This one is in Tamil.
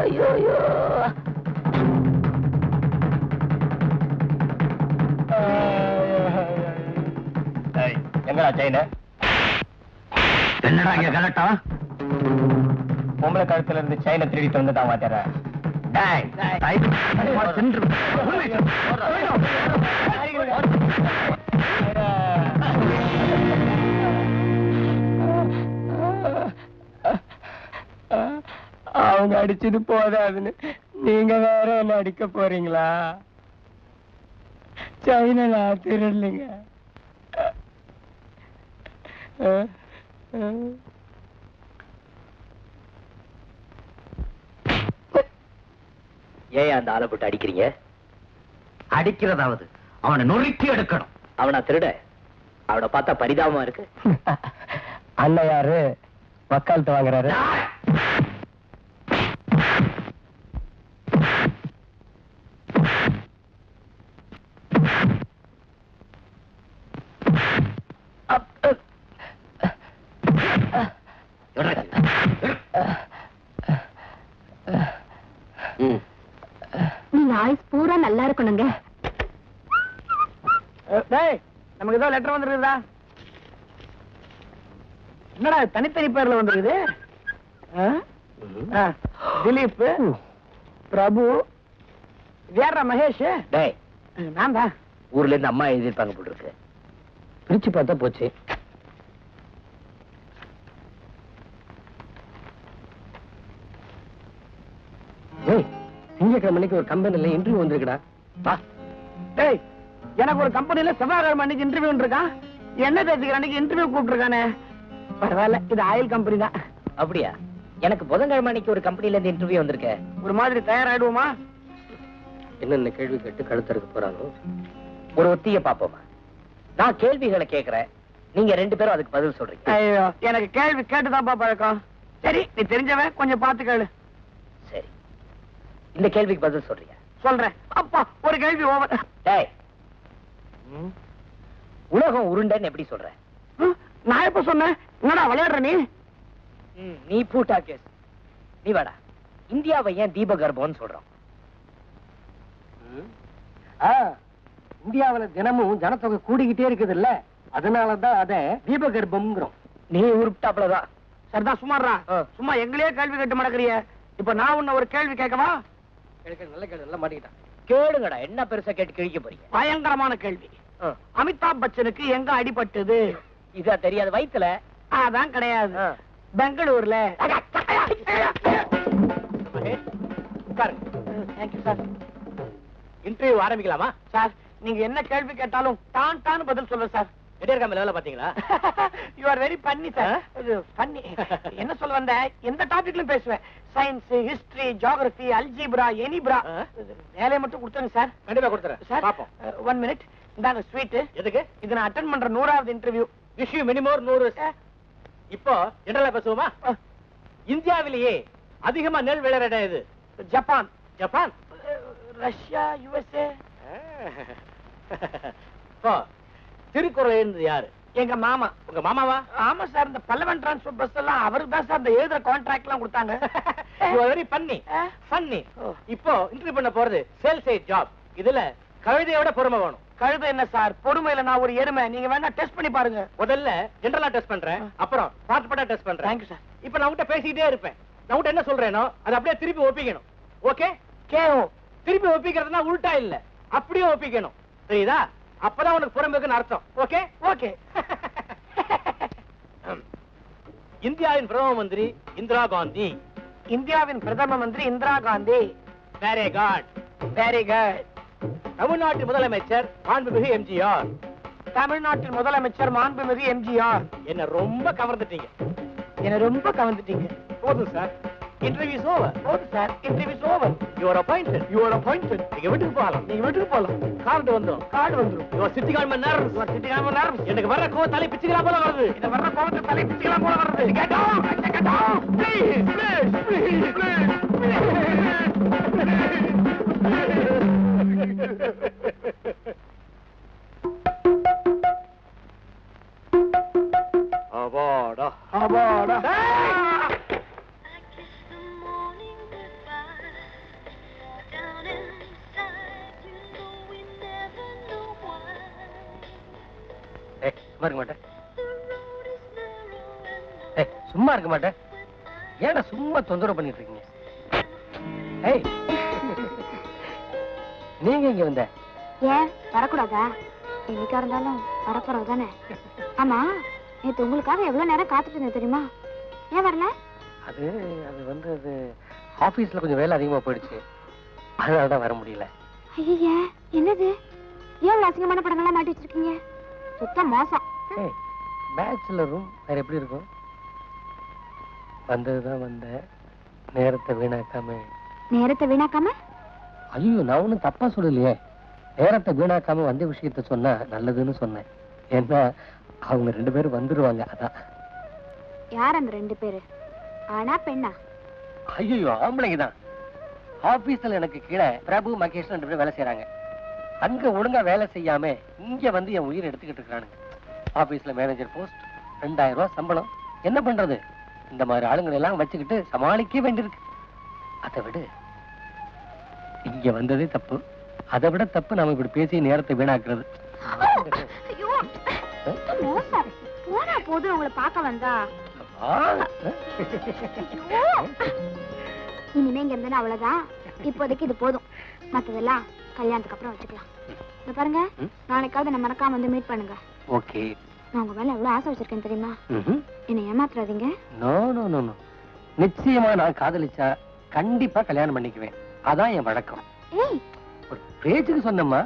ஐயோ ஐயோ எங்கடா செயின்? என்னடா இங்க கலட்டா? பொம்பளை கழுத்துல இருந்து செயினை திருடிட்டு வந்துட்டான் வாத்தியார. அவங்க அடிச்சது போதாதுன்னு நீங்க வேற என்ன அடிக்க போறீங்களா? செயினை நான் திருடலைங்க. ஏன் அந்த ஆளை போட்டு அடிக்கிறீங்க? அடிக்கிறதாவது அவனை நொறுக்கி எடுக்கணும். அவனா திருட? அவனை பார்த்தா பரிதாபமா இருக்கு. அண்ணன் யாரு வக்காலத்து வாங்குறாரு? நீங்க ஆயுஸ் பூரா நல்லா இருக்கணுங்க. நமக்கு ஏதோ லெட்டர் வந்துருக்குதா? என்னடா தனித்தனி பேர்ல வந்துருக்குது? திலீப், பிரபு, வேற மகேஷ். நான் தான். ஊர்ல இருந்து அம்மா எழுதிருப்பாங்க போட்டு இருக்கு. பிரிச்சு பார்த்தா போச்சு. திங்கக்கிழமைக்கு ஒரு கம்பெனில இன்டர்வியூ வந்திருக்குடா. எனக்கு ஒரு கம்பெனில செவ்வாய்க்கிழமை அன்னைக்கு இன்டர்வியூ இருக்கான். என்ன தேதிக்கு அன்னைக்கு இன்டர்வியூ கூப்பிட்டுருக்கானே. பரவாயில்ல, இது ஆயில் கம்பெனி தான். அப்படியா? எனக்கு புதன்கிழமை அன்னைக்கு ஒரு கம்பெனில இருந்து இன்டர்வியூ வந்திருக்க. ஒரு மாதிரி தயாராயிடுவோமா? என்னென்ன கேள்வி கேட்டு கழுத்தருக்கு போறானோ. ஒரு ஒத்திய பாப்போமா? நான் கேள்விகளை கேட்கிறேன், நீங்க ரெண்டு பேரும் அதுக்கு பதில் சொல்றீங்க. ஐயோ, எனக்கு கேள்வி கேட்டுதான்ப்பா பழக்கம். சரி, நீ தெரிஞ்சவன், கொஞ்சம் பார்த்து கேளு. சரி, இந்த கேள்விக்கு பதில் சொல்றீங்க? சொல்றேன். அப்பா, ஒரு கேள்வி ஓவர். டேய், உலகம் உருண்டைன்னு எப்படி சொல்ற? நான் எப்ப சொன்னேன்? என்னடா விளையாடுற நீ? நீ பூட்டா கேஸ். நீ வாடா. இந்தியாவை ஏன் தீபகற்பம்னு சொல்றோம்? இந்தியாவில தினமும் ஜனத்தொகை கூடிக்கிட்டே இருக்குது இல்ல, அதனாலதான் அத தீபகற்பம்ங்கிறோம். நீ உருப்பிட்டாப்லதான். சரிதான், சும்மாறா. சும்மா எங்களையே கேள்வி கேட்டு மடக்குறிய. இப்ப நான் உன்ன ஒரு கேள்வி கேட்கவா? நல்ல கேள்வி, நல்லா மாட்டிக்கிட்டான். கேளுங்கடா, என்ன பெருசா கேட்டு கிழிக்க போறீங்க? பயங்கரமான கேள்வி. அமிதாப் பச்சனுக்கு எங்க அடிபட்டது? இதா தெரியாது? வயித்துல? அதான் கிடையாது, பெங்களூர்ல. இன்டர்வியூ ஆரம்பிக்கலாமா? சார், நீங்க என்ன கேள்வி கேட்டாலும் டான் டான் பதில் சொல்ல சார். வேலை பாத்தீங்களா? You are very funny sir. Funny. என்ன சொல்ல வந்த? எந்த டாபிக்லயும் பேசுவேன். சயின்ஸ், ஹிஸ்டரி, ஜியோகிராபி, அல்ஜிப்ரா, எனிப்ரா. வேலையை மட்டும் கொடுத்துருங்க சார். கண்டிப்பா கொடுத்துறேன் சார். பாப்போம். 1 மினிட். இந்தாங்க ஸ்வீட். எதுக்கு? இது நான் அட்டெண்ட் பண்ற 100வது interview. Wish you many more 100. இப்போ ஜெனரலா பேசுவோமா? இந்தியாவிலேயே அதிகமா நெல் விளையிற இடம் எது? Japan. Japan? Russia, USA. Thirukkural எழுந்தது யாரு? எங்க மாமா. உங்க மாமாவா? ஆமா சார். இந்த பல்லவன் டிரான்ஸ்போர்ட் பஸ் எல்லாம் அவருக்கு தான் சார் இந்த எழுதுற கான்ட்ராக்ட் எல்லாம் கொடுத்தாங்க. Very funny. ஃபன்னி. இப்போ இன்டர்வியூ பண்ண போறது சேல்ஸ் ஜாப். இதுல கழுதையோட பொறுமை வேணும். கழுதை என்ன சார், பொறுமையில நான் ஒரு எருமை. நீங்க வேணா டெஸ்ட் பண்ணி பாருங்க. முதல்ல ஜெனரலா டெஸ்ட் பண்றேன், அப்புறம் பார்ட் பார்ட்டா டெஸ்ட் பண்றேன். Thank you sir. இப்போ நான் உன்கிட்ட பேசிக்கிட்டே இருப்பேன். நான் உன்கிட்ட என்ன சொல்றேனோ அதை அப்படியே திருப்பி ஒப்பிக்கணும். ஓகே? கேஓ. திருப்பி ஒப்பிக்கிறதுனா உல்டா இல்ல, அப்படியே ஒப்பிக்கணும். தெரியுதா? அப்பதான் உனக்கு புறம்புக்குன்னு அர்த்தம். ஓகே? ஓகே. இந்தியாவின் பிரதம மந்திரி இந்திரா காந்தி. இந்தியாவின் பிரதம மந்திரி Indira Gandhi. Very good. Very good. தமிழ்நாட்டின் முதலமைச்சர் மாண்புமிகு எம்ஜிஆர். தமிழ்நாட்டின் முதலமைச்சர் மாண்புமிகு எம்ஜிஆர். என்ன ரொம்ப கவர்ந்துட்டீங்க. என்ன ரொம்ப கவர்ந்துட்டீங்க. போதும் சார், இன்டர்வியூ இஸ் ஓவர். போதும் sir, interview is over. You are appointed. You are appointed. நீங்க வீட்டுக்கு போகலாம். நீங்க வீட்டுக்கு போகலாம். கார்டு வந்துரும். கார்டு வந்துரும். You are sitting on my nerves. You are sitting on my nerves. எனக்கு வர்ற கோவம் தலை பிச்சுக்கலாம் போல வருது. இந்த வர்ற கோவத்தை தலை பிச்சுக்கலாம் போல வருது. Get down, get down. Please, please, please, avada avada. சும்மா இருக்க மாட்டேன். சும்மா இருக்க மாட்டேன். ஏன்னா சும்மா தொந்தரவு பண்ணிட்டு இருக்கீங்க? ஏய், நீங்க இங்க வந்த? ஏன் வரக்கூடாதா? என்னைக்கா இருந்தாலும் வரப்போறது தானே. ஆமா, நேத்து உங்களுக்காக எவ்வளவு நேரம் காத்துட்டு இருந்தேன் தெரியுமா? ஏன் வரல? அது ஆபீஸ்ல கொஞ்சம் வேலை அதிகமா போயிடுச்சு, அதனாலதான் வர முடியல. ஐயா, என்னது? ஏன் அசிங்கமான படங்கள்லாம் மாட்டி வச்சிருக்கீங்க? சுத்தம் மோசம். பேச்சுலர் ரூம் வேற எப்படி இருக்கும்? வந்ததுதான் வந்த, நேரத்தை வீணாக்காம. நேரத்தை வீணாக்காம? ஐயோ, நான் ஒண்ணும் தப்பா சொல்லலையே. நேரத்தை வீணாக்காம வந்த விஷயத்த சொன்னா நல்லதுன்னு சொன்னேன். ஏன்னா அவங்க 2 பேரும் வந்துருவாங்க, அதான். யார் அந்த 2 பேரு? ஆனா பெண்ணா? ஐயோ, ஆம்பளைங்க தான். ஆபீஸ்ல எனக்கு கீழே பிரபு மகேஷ் 2 பேரும் வேலை செய்யறாங்க. அங்க ஒழுங்கா வேலை செய்யாம இங்க வந்து என் உயிர் எடுத்துக்கிட்டு இருக்கானுங்க. ஆபீஸ்ல மேனேஜர் போஸ்ட், 2000 ரூபாய் சம்பளம். என்ன பண்றது? இந்த மாதிரி ஆளுங்களை எல்லாம் வச்சுக்கிட்டு சமாளிக்க வேண்டியிருக்கு. அதை விட இங்க வந்ததே தப்பு. அதை விட தப்பு நாம இப்படி பேசி நேரத்தை வீணாக்குறது. போனா போது உங்களை பார்க்க வந்தா. இனிமே இங்க இருந்தா அவ்வளவுதான். இப்போதைக்கு இது போதும். மத்ததெல்லாம் கல்யாணத்துக்கு அப்புறம் வச்சுக்கலாம். இத பாருங்க, நாளைக்காவது நம்ம மறக்காம வந்து மீட் பண்ணுங்க. ஓகே. நான் உங்க மேல எவ்வளவு ஆசை வச்சிருக்கேன் தெரியுமா? என்ன ஏமாத்துறாதீங்க. No no no no. நிச்சயமா நான் காதலிச்சா கண்டிப்பா கல்யாணம் பண்ணிக்குவேன். அதான் என் வழக்கம். ஏய், ஒரு பேச்சுக்கு சொன்னம்மா.